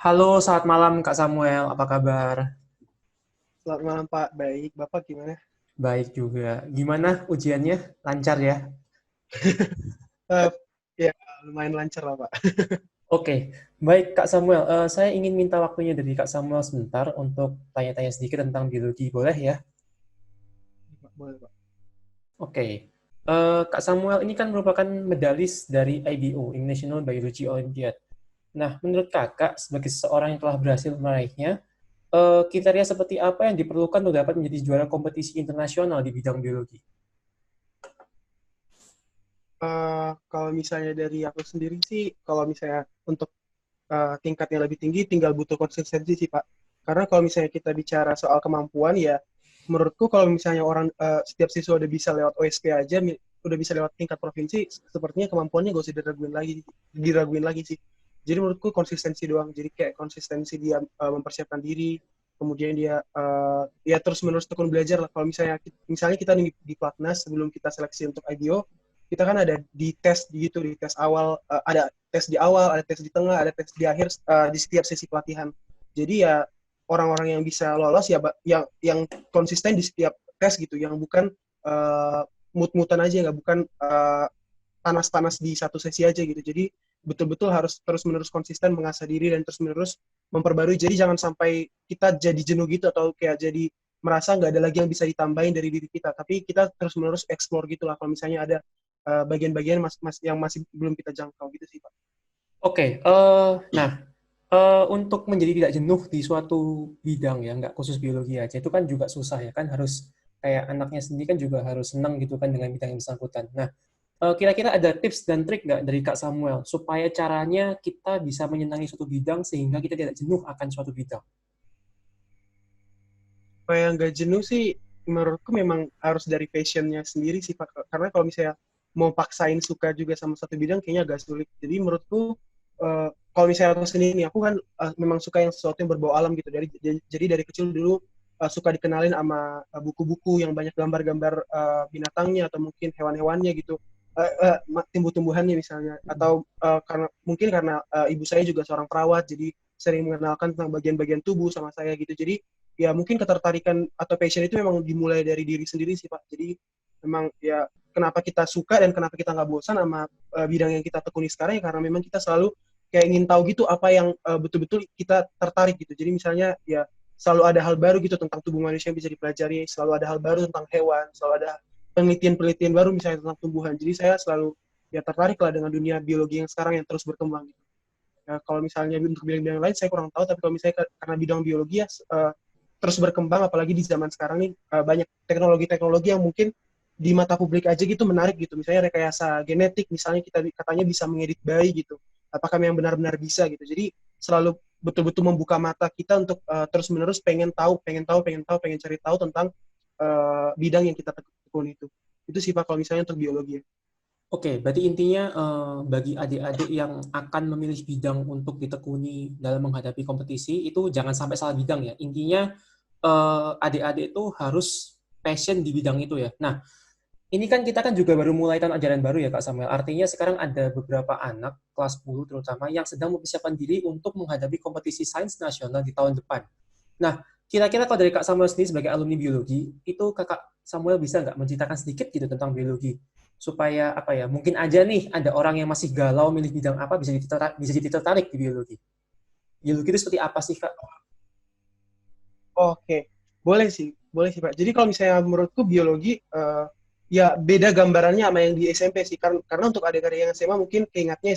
Halo, selamat malam Kak Samuel. Apa kabar? Selamat malam Pak, baik. Bapak gimana? Baik juga. Gimana ujiannya? Lancar ya? Eh, ya, lumayan lancar lah Pak. Oke, baik Kak Samuel. Saya ingin minta waktunya dari Kak Samuel sebentar untuk tanya-tanya sedikit tentang biologi. Boleh ya? Boleh Pak. Oke. Kak Samuel ini kan merupakan medalis dari IBO, International Biology Olympiad. Nah, menurut Kakak, sebagai seseorang yang telah berhasil meraihnya, kriteria seperti apa yang diperlukan untuk dapat menjadi juara kompetisi internasional di bidang biologi? Kalau misalnya dari aku sendiri sih, kalau misalnya untuk tingkat yang lebih tinggi, tinggal butuh konsistensi sih Pak. Karena kalau misalnya kita bicara soal kemampuan, ya menurutku kalau misalnya setiap siswa udah bisa lewat OSP aja, udah bisa lewat tingkat provinsi, sepertinya kemampuannya gak usah diraguin lagi sih. Jadi menurutku konsistensi doang. Jadi kayak konsistensi dia mempersiapkan diri, kemudian dia ya terus menerus tekun belajar lah. Kalau misalnya kita di Platnas sebelum kita seleksi untuk IBO, kita kan ada di tes gitu, di tes awal, ada tes di awal, ada tes di tengah, ada tes di akhir, di setiap sesi pelatihan. Jadi ya orang-orang yang bisa lolos ya yang konsisten di setiap tes gitu, yang bukan mut-mutan aja, nggak bukan panas-panas di satu sesi aja gitu. Jadi betul-betul harus terus-menerus konsisten mengasah diri dan terus-menerus memperbarui. Jadi jangan sampai kita jadi jenuh gitu atau kayak jadi merasa nggak ada lagi yang bisa ditambahin dari diri kita. Tapi kita terus-menerus explore gitu lah. Kalau misalnya ada bagian-bagian yang masih belum kita jangkau gitu sih Pak. Oke, nah untuk menjadi tidak jenuh di suatu bidang ya, nggak khusus biologi aja, itu kan juga susah ya kan, harus kayak anaknya sendiri kan juga harus senang gitu kan dengan bidang yang bersangkutan. Nah, kira-kira ada tips dan trik nggak dari Kak Samuel supaya caranya kita bisa menyenangi suatu bidang sehingga kita tidak jenuh akan suatu bidang? Supaya nggak jenuh sih, menurutku memang harus dari passionnya sendiri sih Pak. Karena kalau misalnya mau paksain suka juga sama satu bidang kayaknya agak sulit. Jadi menurutku kalau misalnya aku sendiri nih, aku kan memang suka yang sesuatu yang berbau alam gitu. Jadi dari kecil dulu suka dikenalin sama buku-buku yang banyak gambar-gambar binatangnya atau mungkin hewan-hewannya gitu. Tumbuh-tumbuhannya misalnya, atau karena ibu saya juga seorang perawat, jadi sering mengenalkan tentang bagian-bagian tubuh sama saya gitu. Jadi ya mungkin ketertarikan atau passion itu memang dimulai dari diri sendiri sih Pak. Jadi memang ya kenapa kita suka dan kenapa kita nggak bosan sama bidang yang kita tekuni sekarang, ya karena memang kita selalu kayak ingin tahu gitu apa yang betul-betul kita tertarik gitu. Jadi misalnya ya selalu ada hal baru gitu tentang tubuh manusia yang bisa dipelajari, selalu ada hal baru tentang hewan, selalu ada penelitian-penelitian baru misalnya tentang tumbuhan. Jadi saya selalu ya tertarik lah dengan dunia biologi yang sekarang yang terus berkembang gitu. Ya, kalau misalnya untuk bidang-bidang lain saya kurang tahu, tapi kalau misalnya karena bidang biologi ya terus berkembang, apalagi di zaman sekarang nih banyak teknologi-teknologi yang mungkin di mata publik aja gitu menarik gitu. Misalnya rekayasa genetik, misalnya kita katanya bisa mengedit bayi gitu. Apakah memang benar-benar bisa gitu. Jadi selalu betul-betul membuka mata kita untuk terus-menerus pengen tahu, pengen tahu, pengen tahu, pengen cari tahu tentang bidang yang kita tekuni itu. Itu sih Pak kalau misalnya untuk biologi ya. Oke, berarti intinya bagi adik-adik yang akan memilih bidang untuk ditekuni dalam menghadapi kompetisi itu jangan sampai salah bidang ya. Intinya adik-adik itu harus passion di bidang itu ya. Nah, ini kan kita kan juga baru mulai tahun ajaran baru ya Kak Samuel. Artinya sekarang ada beberapa anak kelas 10 terutama yang sedang mempersiapkan diri untuk menghadapi kompetisi sains nasional di tahun depan. Nah, kira-kira kalau dari Kak Samuel sendiri sebagai alumni biologi, itu Kakak Samuel bisa nggak menceritakan sedikit gitu tentang biologi? Supaya apa ya, mungkin aja nih ada orang yang masih galau milih bidang apa bisa jadi tertarik di biologi. Biologi itu seperti apa sih Kak? Oke, boleh sih Pak. Jadi kalau misalnya menurutku biologi ya beda gambarannya sama yang di SMP sih. Karena untuk adik-adik yang SMA mungkin keingatnya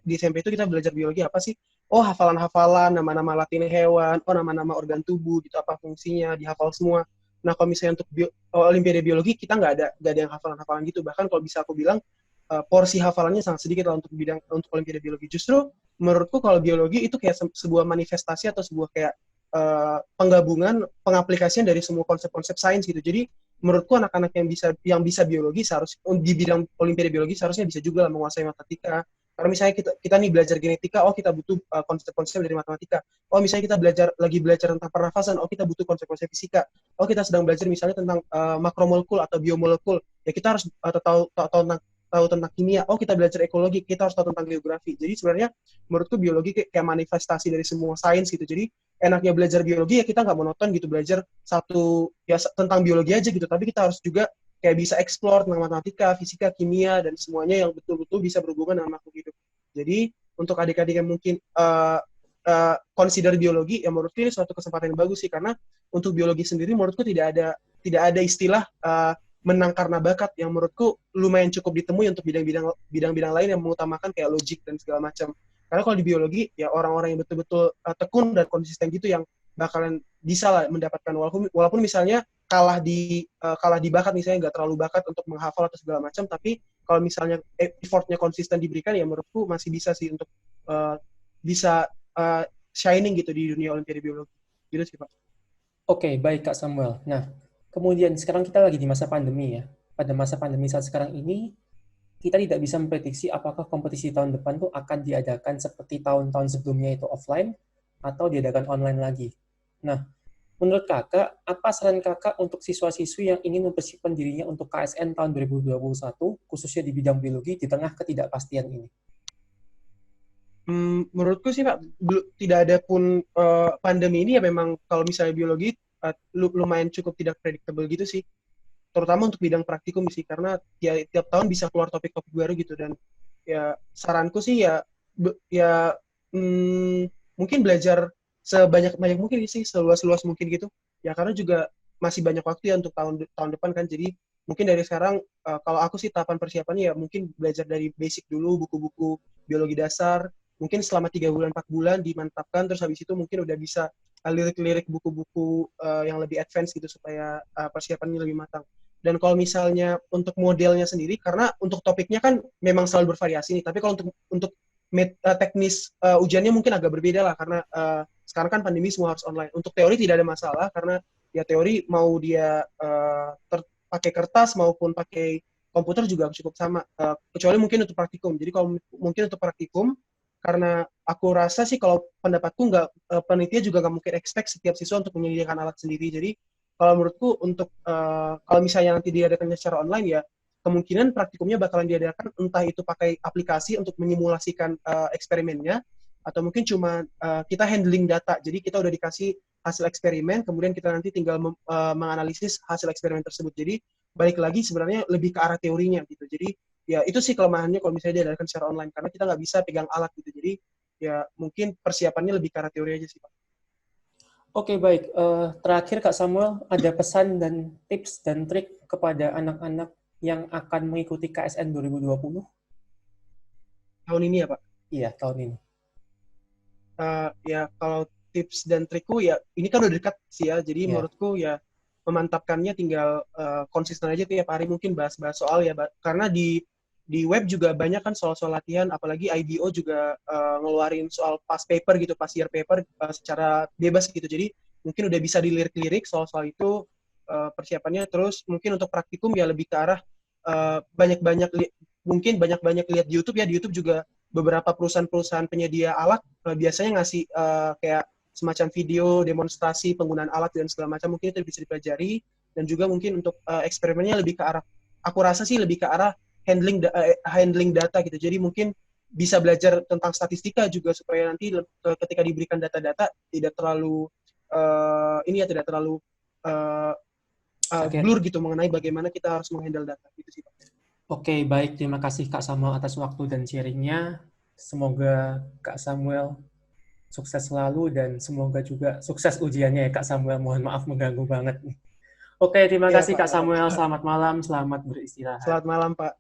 di SMP itu kita belajar biologi apa sih? Oh, hafalan-hafalan, nama-nama latin hewan, oh nama-nama organ tubuh gitu, apa fungsinya, dihafal semua. Nah, kalau misalnya untuk Olimpiade biologi kita nggak ada yang hafalan-hafalan gitu. Bahkan kalau bisa aku bilang porsi hafalannya sangat sedikit lah untuk Olimpiade biologi. Justru menurutku kalau biologi itu kayak sebuah manifestasi atau sebuah kayak penggabungan pengaplikasian dari semua konsep-konsep sains gitu. Jadi menurutku anak-anak yang bisa biologi seharus di bidang olimpiade biologi seharusnya bisa juga lah menguasai matematika. Karena misalnya kita nih belajar genetika, oh kita butuh konsep-konsep dari matematika. Oh misalnya kita lagi belajar tentang pernafasan, oh kita butuh konsep-konsep fisika. Oh kita sedang belajar misalnya tentang makromolekul atau biomolekul, ya kita harus tahu tentang tahu tentang kimia, oh kita belajar ekologi, kita harus tahu tentang geografi. Jadi sebenarnya menurutku biologi kayak manifestasi dari semua sains gitu. Jadi enaknya belajar biologi ya kita nggak monoton gitu belajar satu ya tentang biologi aja gitu, tapi kita harus juga kayak bisa explore tentang matematika, fisika, kimia dan semuanya yang betul-betul bisa berhubungan dengan makhluk hidup. Jadi untuk adik-adik yang mungkin consider biologi, ya menurutku ini suatu kesempatan yang bagus sih, karena untuk biologi sendiri menurutku tidak ada istilah menang karena bakat, yang menurutku lumayan cukup ditemui untuk bidang-bidang lain yang mengutamakan kayak logik dan segala macam. Karena kalau di biologi ya orang-orang yang betul-betul tekun dan konsisten gitu yang bakalan bisa lah mendapatkan, walaupun misalnya kalah di bakat, misalnya nggak terlalu bakat untuk menghafal atau segala macam, tapi kalau misalnya effortnya konsisten diberikan ya menurutku masih bisa sih untuk bisa shining gitu di dunia olimpiade biologi gitu sih Pak. Oke, baik Kak Samuel. Nah, kemudian sekarang kita lagi di masa pandemi ya. Pada masa pandemi saat sekarang ini, kita tidak bisa memprediksi apakah kompetisi tahun depan tuh akan diadakan seperti tahun-tahun sebelumnya itu offline atau diadakan online lagi. Nah, menurut Kakak, apa saran Kakak untuk siswa-siswi yang ingin mempersiapkan dirinya untuk KSN tahun 2021, khususnya di bidang biologi, di tengah ketidakpastian ini? Menurutku sih Pak, tidak ada pun pandemi ini ya memang kalau misalnya biologi lumayan cukup tidak predictable gitu sih. Terutama untuk bidang praktikum sih, karena ya tiap tahun bisa keluar topik-topik baru gitu, dan ya saranku sih ya mungkin belajar sebanyak-banyak mungkin sih, seluas-luas mungkin gitu. Ya karena juga masih banyak waktu ya untuk tahun tahun depan kan. Jadi mungkin dari sekarang kalau aku sih tahapan persiapannya ya mungkin belajar dari basic dulu, buku-buku biologi dasar. Mungkin selama 3 bulan 4 bulan dimantapkan, terus habis itu mungkin udah bisa lirik-lirik buku-buku yang lebih advance gitu supaya persiapannya lebih matang. Dan kalau misalnya untuk modelnya sendiri, karena untuk topiknya kan memang selalu bervariasi nih, tapi kalau untuk teknis ujiannya mungkin agak berbeda lah, karena sekarang kan pandemi semua harus online. Untuk teori tidak ada masalah, karena ya teori mau dia pakai kertas maupun pakai komputer juga cukup sama, kecuali mungkin untuk praktikum. Jadi kalau mungkin untuk praktikum, karena aku rasa sih kalau pendapatku panitia juga nggak mungkin expect setiap siswa untuk menyediakan alat sendiri. Jadi kalau menurutku untuk kalau misalnya nanti diadakannya secara online ya kemungkinan praktikumnya bakalan diadakan entah itu pakai aplikasi untuk menyimulasikan eksperimennya, atau mungkin cuma kita handling data. Jadi kita udah dikasih hasil eksperimen, kemudian kita nanti tinggal menganalisis hasil eksperimen tersebut. Jadi balik lagi sebenarnya lebih ke arah teorinya gitu. Jadi ya itu sih kelemahannya kalau misalnya diadakan secara online, karena kita nggak bisa pegang alat gitu. Jadi ya mungkin persiapannya lebih ke arah teori aja sih Pak. Oke, baik. Terakhir, Kak Samuel, ada pesan dan tips dan trik kepada anak-anak yang akan mengikuti KSN 2020? Tahun ini ya Pak. Iya, tahun ini. Ya kalau tips dan trikku ya ini kan udah dekat sih ya, jadi Iya. menurutku ya memantapkannya tinggal konsisten aja tiap hari mungkin bahas-bahas soal ya, karena di web juga banyak kan soal-soal latihan, apalagi IBO juga ngeluarin soal past paper gitu, past year paper secara bebas gitu, jadi mungkin udah bisa dilirik-lirik soal-soal itu persiapannya. Terus mungkin untuk praktikum ya lebih ke arah banyak-banyak mungkin banyak-banyak lihat di YouTube ya, di YouTube juga beberapa perusahaan-perusahaan penyedia alat biasanya ngasih kayak semacam video demonstrasi penggunaan alat dan segala macam, mungkin itu bisa dipelajari. Dan juga mungkin untuk eksperimennya lebih ke arah, aku rasa sih lebih ke arah handling data gitu. Jadi mungkin bisa belajar tentang statistika juga supaya nanti ketika diberikan data-data tidak terlalu tidak terlalu uh, Oke. blur gitu mengenai bagaimana kita harus menghandle data gitu sih Pak. Oke, baik. Terima kasih Kak Samuel atas waktu dan sharing-nya. Semoga Kak Samuel sukses selalu dan semoga juga sukses ujiannya ya Kak Samuel. Mohon maaf mengganggu banget. Oke, terima Iya kasih Pak, Kak nggak Samuel. apa-apa. Selamat malam, selamat beristirahat. Selamat malam Pak.